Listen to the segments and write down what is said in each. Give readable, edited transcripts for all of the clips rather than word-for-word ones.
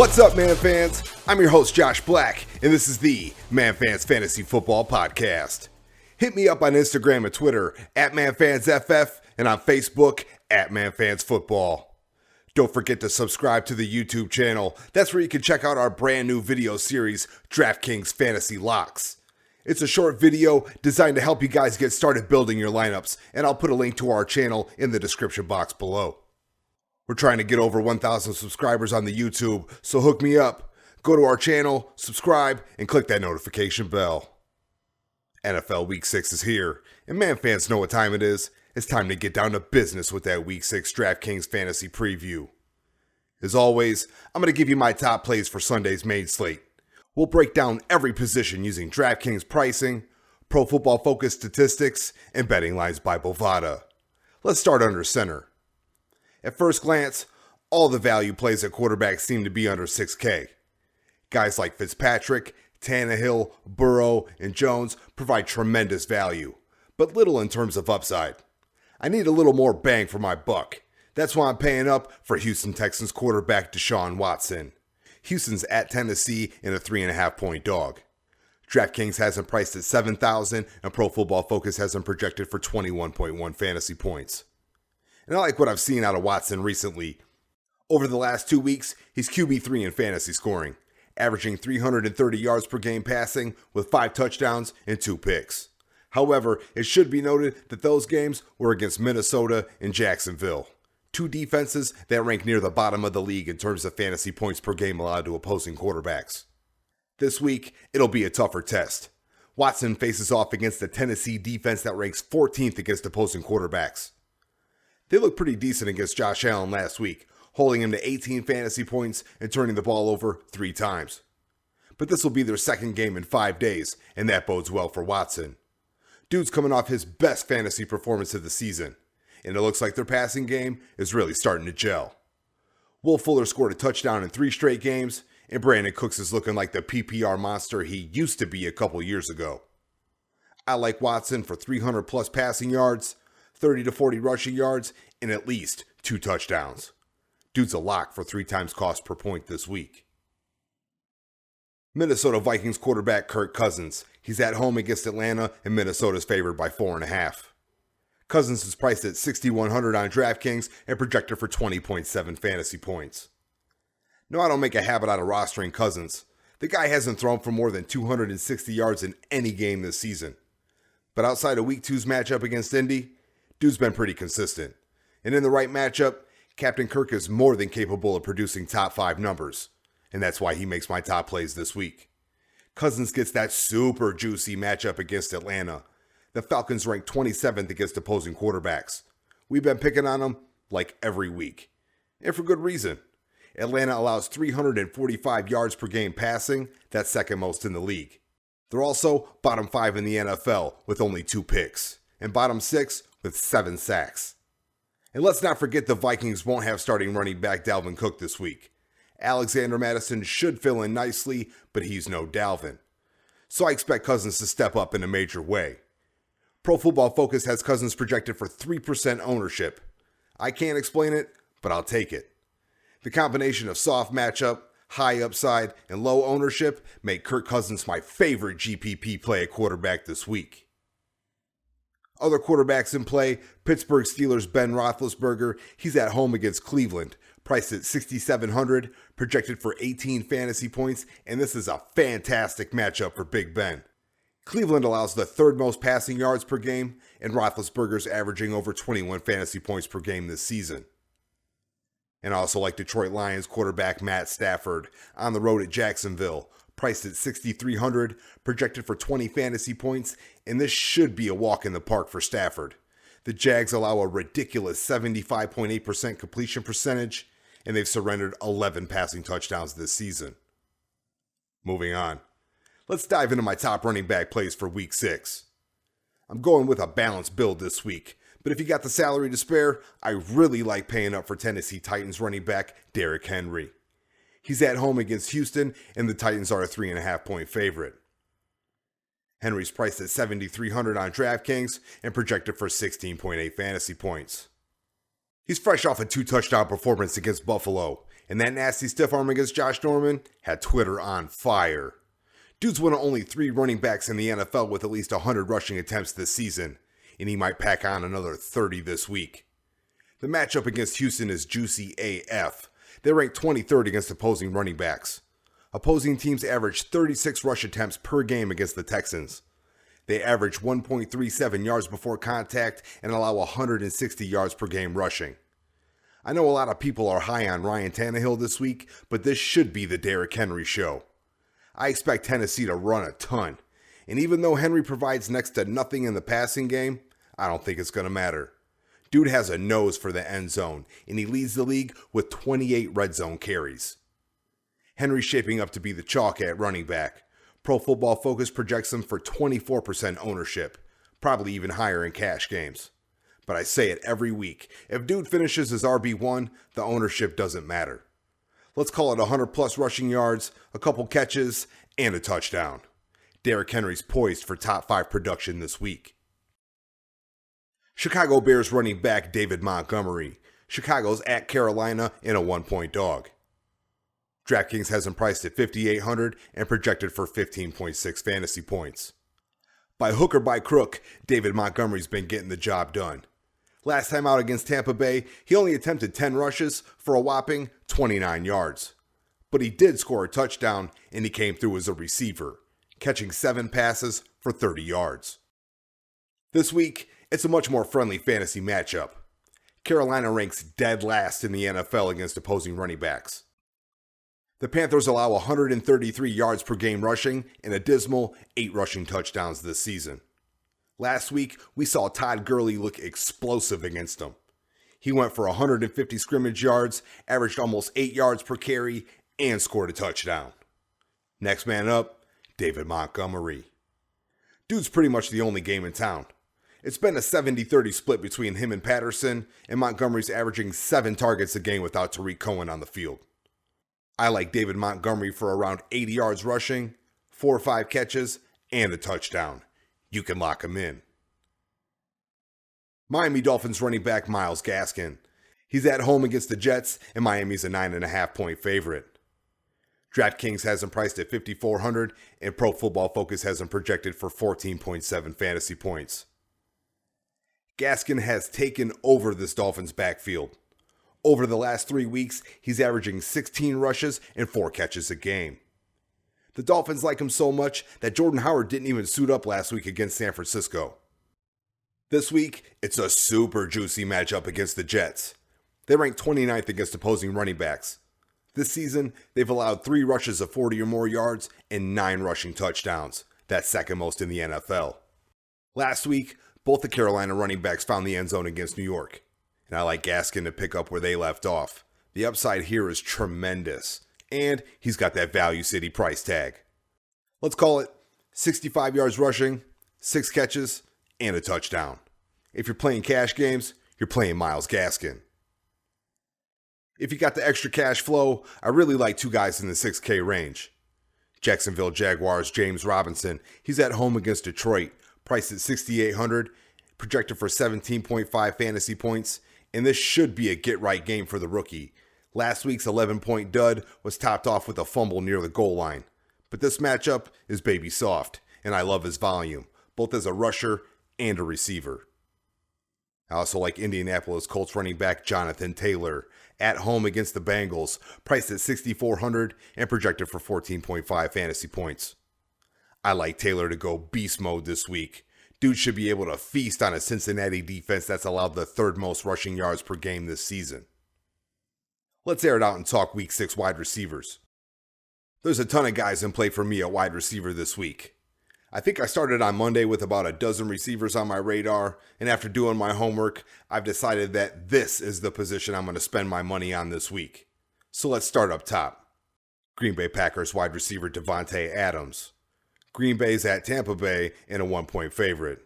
What's up, Man Fans? I'm your host, Josh Black, and this is the Man Fans Fantasy Football Podcast. Hit me up on Instagram and Twitter at ManFansFF and on Facebook at ManFansFootball. Don't forget to subscribe to the YouTube channel. That's where you can check out our brand new video series, Draftkings Fantasy Locks. It's a short video designed to help you guys get started building your lineups, and I'll put a link to our channel in the description box below. We're trying to get over 1,000 subscribers on the YouTube, so hook me up. Go to our channel, subscribe, and click that notification bell. NFL Week 6 is here, and Man Fans know what time it is. It's time to get down to business with that Week 6 Draftkings Fantasy Preview. As always, I'm going to give you my top plays for Sunday's main slate. We'll break down every position using Draftkings pricing, Pro Football Focus statistics, and betting lines by Bovada. Let's start under center. At first glance, all the value plays at quarterback seem to be under 6K. Guys like Fitzpatrick, Tannehill, Burrow, and Jones provide tremendous value, but little in terms of upside. I need a little more bang for my buck. That's why I'm paying up for Houston Texans quarterback Deshaun Watson. Houston's at Tennessee in a 3.5-point dog. DraftKings has him priced at $7,000, and Pro Football Focus has him projected for 21.1 fantasy points. And I like what I've seen out of Watson recently. Over the last 2 weeks, he's QB3 in fantasy scoring, averaging 330 yards per game passing with 5 touchdowns and 2 picks. However, it should be noted that those games were against Minnesota and Jacksonville, 2 defenses that rank near the bottom of the league in terms of fantasy points per game allowed to opposing quarterbacks. This week, it'll be a tougher test. Watson faces off against the Tennessee defense that ranks 14th against opposing quarterbacks. They looked pretty decent against Josh Allen last week, holding him to 18 fantasy points and turning the ball over 3 times. But this will be their second game in 5 days, and that bodes well for Watson. Dude's coming off his best fantasy performance of the season, and it looks like their passing game is really starting to gel. Will Fuller scored a touchdown in 3 straight games, and Brandon Cooks is looking like the PPR monster he used to be a couple years ago. I like Watson for 300 plus passing yards, 30 to 40 rushing yards, and at least 2 touchdowns. Dude's a lock for 3 times cost per point this week. Minnesota Vikings quarterback Kirk Cousins. He's at home against Atlanta, and Minnesota's favored by 4.5. Cousins is priced at $6,100 on DraftKings and projected for 20.7 fantasy points. No, I don't make a habit out of rostering Cousins. The guy hasn't thrown for more than 260 yards in any game this season. But outside of Week 2's matchup against Indy, dude's been pretty consistent. And in the right matchup, Captain Kirk is more than capable of producing top 5 numbers. And that's why he makes my top plays this week. Cousins gets that super juicy matchup against Atlanta. The Falcons rank 27th against opposing quarterbacks. We've been picking on them like every week. And for good reason. Atlanta allows 345 yards per game passing. That's second most in the league. They're also bottom 5 in the NFL with only 2 picks. And bottom 6 with 7 sacks. And let's not forget the Vikings won't have starting running back Dalvin Cook this week. Alexander Mattison should fill in nicely, but he's no Dalvin. So I expect Cousins to step up in a major way. Pro Football Focus has Cousins projected for 3% ownership. I can't explain it, but I'll take it. The combination of soft matchup, high upside, and low ownership make Kirk Cousins my favorite GPP play at quarterback this week. Other quarterbacks in play, Pittsburgh Steelers' Ben Roethlisberger. He's at home against Cleveland, priced at $6,700, projected for 18 fantasy points, and this is a fantastic matchup for Big Ben. Cleveland allows the 3rd most passing yards per game, and Roethlisberger's averaging over 21 fantasy points per game this season. And I also like Detroit Lions quarterback Matt Stafford on the road at Jacksonville, priced at $6,300, projected for 20 fantasy points, and this should be a walk in the park for Stafford. The Jags allow a ridiculous 75.8% completion percentage, and they've surrendered 11 passing touchdowns this season. Moving on. Let's dive into my top running back plays for Week 6. I'm going with a balanced build this week, but if you got the salary to spare, I really like paying up for Tennessee Titans running back Derrick Henry. He's at home against Houston, and the Titans are a 3.5-point favorite. Henry's priced at $7,300 on DraftKings and projected for 16.8 fantasy points. He's fresh off a 2-touchdown performance against Buffalo, And that nasty stiff arm against Josh Norman had Twitter on fire. Dude's one of only 3 running backs in the NFL with at least 100 rushing attempts this season, and he might pack on another 30 this week. The matchup against Houston is juicy AF. They rank 23rd against opposing running backs. Opposing teams average 36 rush attempts per game against the Texans. They average 1.37 yards before contact and allow 160 yards per game rushing. I know a lot of people are high on Ryan Tannehill this week, but this should be the Derrick Henry show. I expect Tennessee to run a ton, and even though Henry provides next to nothing in the passing game, I don't think it's going to matter. Dude has a nose for the end zone, and he leads the league with 28 red zone carries. Henry's shaping up to be the chalk at running back. Pro Football Focus projects him for 24% ownership, probably even higher in cash games. But I say it every week, if dude finishes as RB1, the ownership doesn't matter. Let's call it 100 plus rushing yards, a couple catches, and a touchdown. Derrick Henry's poised for top 5 production this week. Chicago Bears running back David Montgomery. Chicago's at Carolina in a 1-point dog. Draftkings has him priced at $5,800 and projected for 15.6 fantasy points. By hook or by crook, David Montgomery's been getting the job done. Last time out against Tampa Bay, he only attempted 10 rushes for a whopping 29 yards. But he did score a touchdown, and he came through as a receiver, catching 7 passes for 30 yards. This week, it's a much more friendly fantasy matchup. Carolina ranks dead last in the NFL against opposing running backs. The Panthers allow 133 yards per game rushing and a dismal 8 rushing touchdowns this season. Last week, we saw Todd Gurley look explosive against them. He went for 150 scrimmage yards, averaged almost 8 yards per carry, and scored a touchdown. Next man up, David Montgomery. Dude's pretty much the only game in town. It's been a 70-30 split between him and Patterson, and Montgomery's averaging 7 targets a game without Tariq Cohen on the field. I like David Montgomery for around 80 yards rushing, 4 or 5 catches, and a touchdown. You can lock him in. Miami Dolphins running back Myles Gaskin. He's at home against the Jets, and Miami's a 9.5-point favorite. Draftkings has him priced at $5,400, and Pro Football Focus has him projected for 14.7 fantasy points. Gaskin has taken over this Dolphins backfield. Over the last 3 weeks, he's averaging 16 rushes and 4 catches a game. The Dolphins like him so much that Jordan Howard didn't even suit up last week against San Francisco. This week, it's a super juicy matchup against the Jets. They rank 29th against opposing running backs. This season, they've allowed 3 rushes of 40 or more yards and 9 rushing touchdowns. That's second most in the NFL. Last week, both the Carolina running backs found the end zone against New York, and I like Gaskin to pick up where they left off. The upside here is tremendous, and he's got that Value City price tag. Let's call it 65 yards rushing, 6 catches, and a touchdown. If you're playing cash games, you're playing Myles Gaskin. If you got the extra cash flow, I really like 2 guys in the 6K range. Jacksonville Jaguars James Robinson. He's at home against Detroit, priced at $6,800, projected for 17.5 fantasy points, and this should be a get-right game for the rookie. Last week's 11-point dud was topped off with a fumble near the goal line. But this matchup is baby soft, and I love his volume, both as a rusher and a receiver. I also like Indianapolis Colts running back Jonathan Taylor, at home against the Bengals, priced at $6,400 and projected for 14.5 fantasy points. I like Taylor to go beast mode this week. Dude should be able to feast on a Cincinnati defense that's allowed the 3rd most rushing yards per game this season. Let's air it out and talk Week 6 wide receivers. There's a ton of guys in play for me at wide receiver this week. I think I started on Monday with about a dozen receivers on my radar, and after doing my homework, I've decided that this is the position I'm going to spend my money on this week. So let's start up top. Green Bay Packers wide receiver Devontae Adams. Green Bay's at Tampa Bay and a 1-point favorite.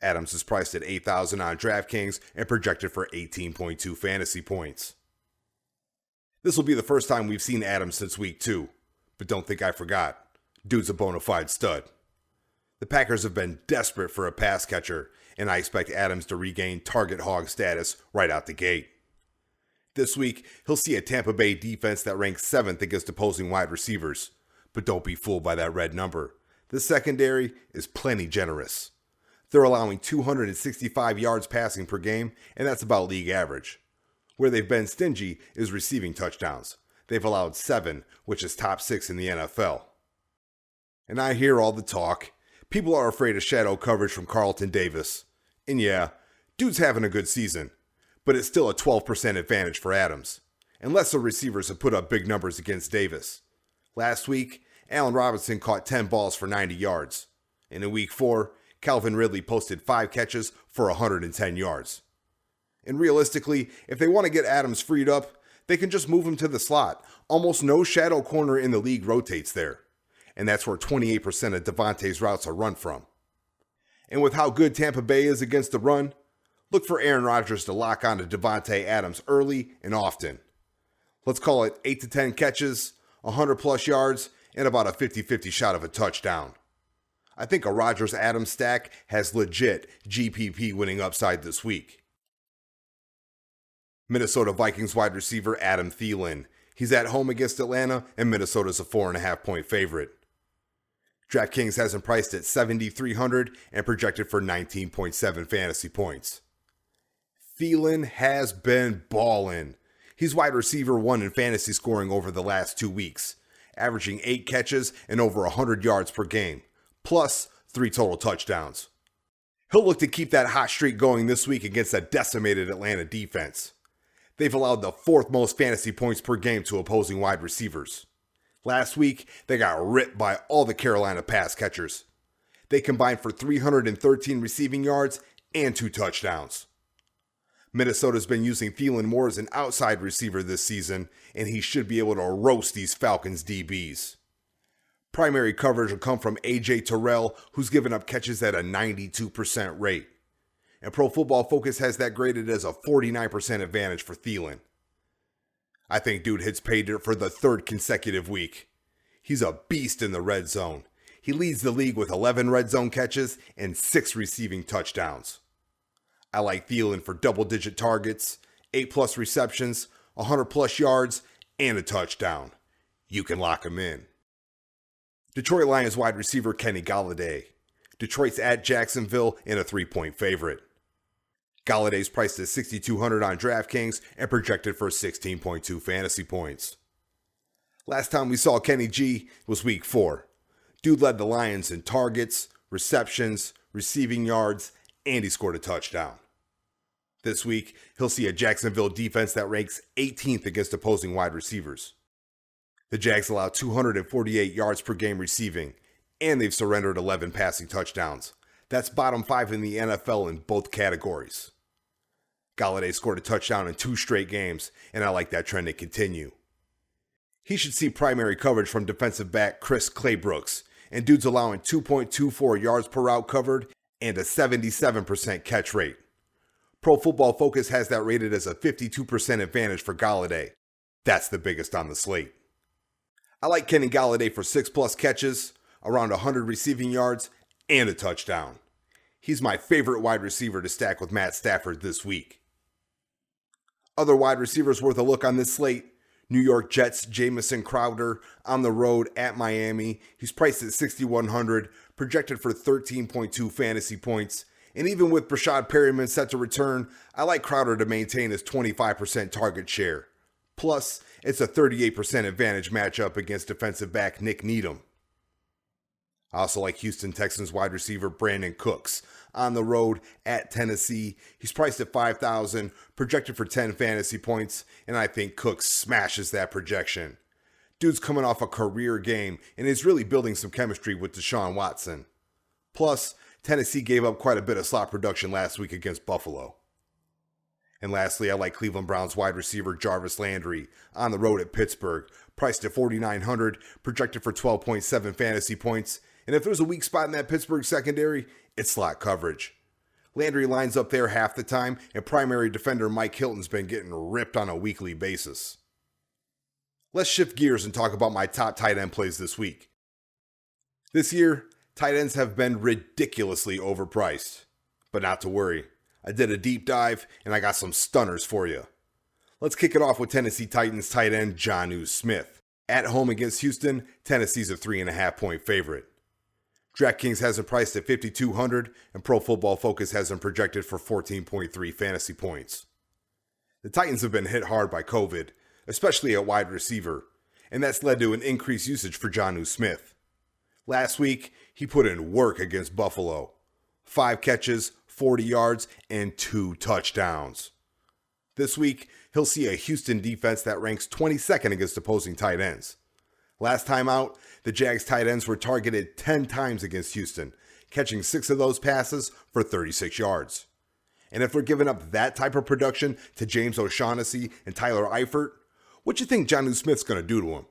Adams is priced at $8,000 on Draftkings and projected for 18.2 fantasy points. This will be the first time we've seen Adams since week 2, but don't think I forgot. Dude's a bona fide stud. The Packers have been desperate for a pass catcher, and I expect Adams to regain target hog status right out the gate. This week, he'll see a Tampa Bay defense that ranks 7th against opposing wide receivers. But don't be fooled by that red number. The secondary is plenty generous. They're allowing 265 yards passing per game, and that's about league average. Where they've been stingy is receiving touchdowns. They've allowed 7, which is top 6 in the NFL. And I hear all the talk. People are afraid of shadow coverage from Carlton Davis. And yeah, dude's having a good season. But it's still a 12% advantage for Adams. And lesser receivers have put up big numbers against Davis. Last week, Allen Robinson caught 10 balls for 90 yards. And in week 4, Calvin Ridley posted 5 catches for 110 yards. And realistically, if they want to get Adams freed up, they can just move him to the slot. Almost no shadow corner in the league rotates there. And that's where 28% of Devontae's routes are run from. And with how good Tampa Bay is against the run, look for Aaron Rodgers to lock on to Devontae Adams early and often. Let's call it 8 to 10 catches, 100 plus yards, and about a 50-50 shot of a touchdown. I think a Rodgers-Adams stack has legit GPP winning upside this week. Minnesota Vikings wide receiver Adam Thielen. He's at home against Atlanta, and Minnesota's a 4.5-point favorite. Draftkings has him priced at 7,300 and projected for 19.7 fantasy points. Thielen has been ballin'. He's wide receiver 1 in fantasy scoring over the last 2 weeks, averaging 8 catches and over 100 yards per game, plus 3 total touchdowns. He'll look to keep that hot streak going this week against a decimated Atlanta defense. They've allowed the 4th most fantasy points per game to opposing wide receivers. Last week, they got ripped by all the Carolina pass catchers. They combined for 313 receiving yards and 2 touchdowns. Minnesota's been using Thielen more as an outside receiver this season, and he should be able to roast these Falcons DBs. Primary coverage will come from A.J. Terrell, who's given up catches at a 92% rate. And Pro Football Focus has that graded as a 49% advantage for Thielen. I think dude hits pay dirt for the 3rd consecutive week. He's a beast in the red zone. He leads the league with 11 red zone catches and 6 receiving touchdowns. I like Thielen for double-digit targets, 8+ receptions, 100+ yards, and a touchdown. You can lock him in. Detroit Lions wide receiver Kenny Golladay. Detroit's at Jacksonville in a 3-point favorite. Galladay's priced at 6,200 on Draftkings and projected for 16.2 fantasy points. Last time we saw Kenny G was week 4. Dude led the Lions in targets, receptions, receiving yards, and he scored a touchdown. This week, he'll see a Jacksonville defense that ranks 18th against opposing wide receivers. The Jags allow 248 yards per game receiving, and they've surrendered 11 passing touchdowns. That's bottom 5 in the NFL in both categories. Golladay scored a touchdown in 2 straight games, and I like that trend to continue. He should see primary coverage from defensive back Chris Claybrooks, and dude's allowing 2.24 yards per route covered and a 77% catch rate. Pro Football Focus has that rated as a 52% advantage for Golladay. That's the biggest on the slate. I like Kenny Golladay for 6+ catches, around 100 receiving yards, and a touchdown. He's my favorite wide receiver to stack with Matt Stafford this week. Other wide receivers worth a look on this slate: New York Jets Jamison Crowder on the road at Miami. He's priced at 6,100, projected for 13.2 fantasy points. And even with Brashad Perryman set to return, I like Crowder to maintain his 25% target share. Plus, it's a 38% advantage matchup against defensive back Nick Needham. I also like Houston Texans wide receiver Brandon Cooks on the road at Tennessee. He's priced at 5,000, projected for 10 fantasy points, and I think Cooks smashes that projection. Dude's coming off a career game and is really building some chemistry with Deshaun Watson. Plus, Tennessee gave up quite a bit of slot production last week against Buffalo. And lastly, I like Cleveland Browns wide receiver Jarvis Landry on the road at Pittsburgh, priced at 4,900, projected for 12.7 fantasy points. And if there's a weak spot in that Pittsburgh secondary, it's slot coverage. Landry lines up there half the time, and primary defender Mike Hilton's been getting ripped on a weekly basis. Let's shift gears and talk about my top tight end plays this week. This year, tight ends have been ridiculously overpriced. But not to worry. I did a deep dive, and I got some stunners for you. Let's kick it off with Tennessee Titans tight end Jonnu Smith. At home against Houston, Tennessee's a 3.5-point favorite. Draftkings has him priced at $5,200, and Pro Football Focus has him projected for 14.3 fantasy points. The Titans have been hit hard by COVID, especially at wide receiver, and that's led to an increased usage for Jonnu Smith. Last week, he put in work against Buffalo. 5 catches, 40 yards, and 2 touchdowns. This week, he'll see a Houston defense that ranks 22nd against opposing tight ends. Last time out, the Jags tight ends were targeted 10 times against Houston, catching 6 of those passes for 36 yards. And if they're giving up that type of production to James O'Shaughnessy and Tyler Eifert, what you think Jonnu Smith's going to do to him?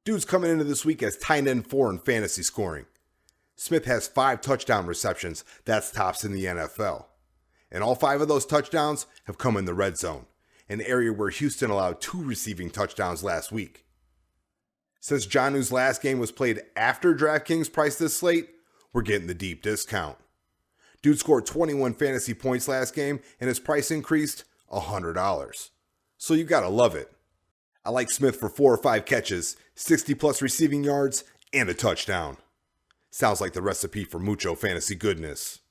Dude's coming into this week as tight end 4 in fantasy scoring. Smith has 5 touchdown receptions, that's tops in the NFL. And all 5 of those touchdowns have come in the red zone, an area where Houston allowed 2 receiving touchdowns last week. Since Jonnu's last game was played after DraftKings priced this slate, we're getting the deep discount. Dude scored 21 fantasy points last game, and his price increased $100. So you gotta love it. I like Smith for 4 or 5 catches, 60+ receiving yards, and a touchdown. Sounds like the recipe for mucho fantasy goodness.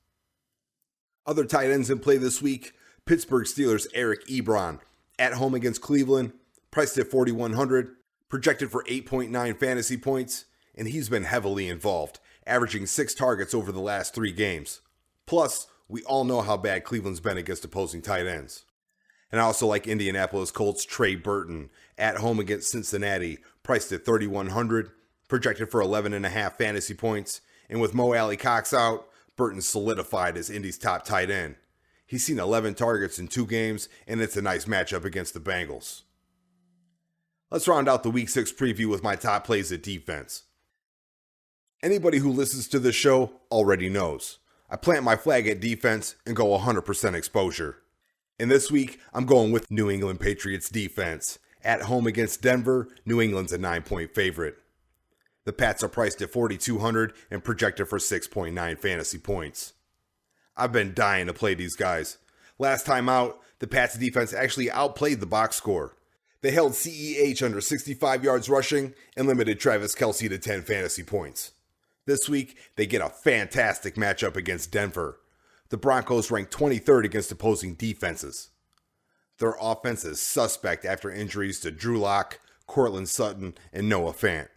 Other tight ends in play this week, Pittsburgh Steelers' Eric Ebron, at home against Cleveland, priced at $4,100, projected for 8.9 fantasy points, and he's been heavily involved, averaging 6 targets over the last 3 games. Plus, we all know how bad Cleveland's been against opposing tight ends. And I also like Indianapolis Colts' Trey Burton, at home against Cincinnati, priced at $3,100, projected for 11.5 fantasy points, and with Mo Alley-Cox out, Burton solidified as Indy's top tight end. He's seen 11 targets in 2 games, and it's a nice matchup against the Bengals. Let's round out the Week 6 preview with my top plays at defense. Anybody who listens to this show already knows. I plant my flag at defense and go 100% exposure. And this week, I'm going with New England Patriots defense. At home against Denver, New England's a 9-point favorite. The Pats are priced at $4,200 and projected for 6.9 fantasy points. I've been dying to play these guys. Last time out, the Pats defense actually outplayed the box score. They held CEH under 65 yards rushing and limited Travis Kelce to 10 fantasy points. This week, they get a fantastic matchup against Denver. The Broncos rank 23rd against opposing defenses. Their offense is suspect after injuries to Drew Lock, Courtland Sutton, and Noah Fant.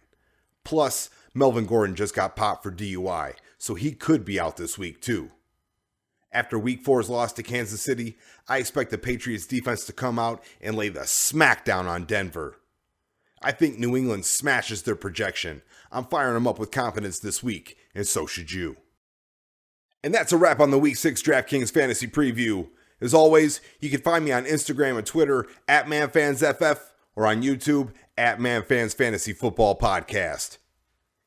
Plus, Melvin Gordon just got popped for DUI, so he could be out this week too. After Week 4's loss to Kansas City, I expect the Patriots defense to come out and lay the smackdown on Denver. I think New England smashes their projection. I'm firing them up with confidence this week, and so should you. And that's a wrap on the Week 6 DraftKings Fantasy Preview. As always, you can find me on Instagram and Twitter at ManFansFF or on YouTube at ManFans Fantasy Football Podcast.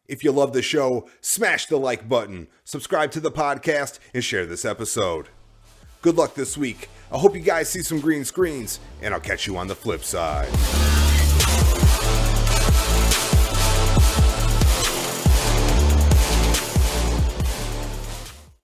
If you love the show, smash the like button, subscribe to the podcast, and share this episode. Good luck this week. I hope you guys see some green screens, and I'll catch you on the flip side.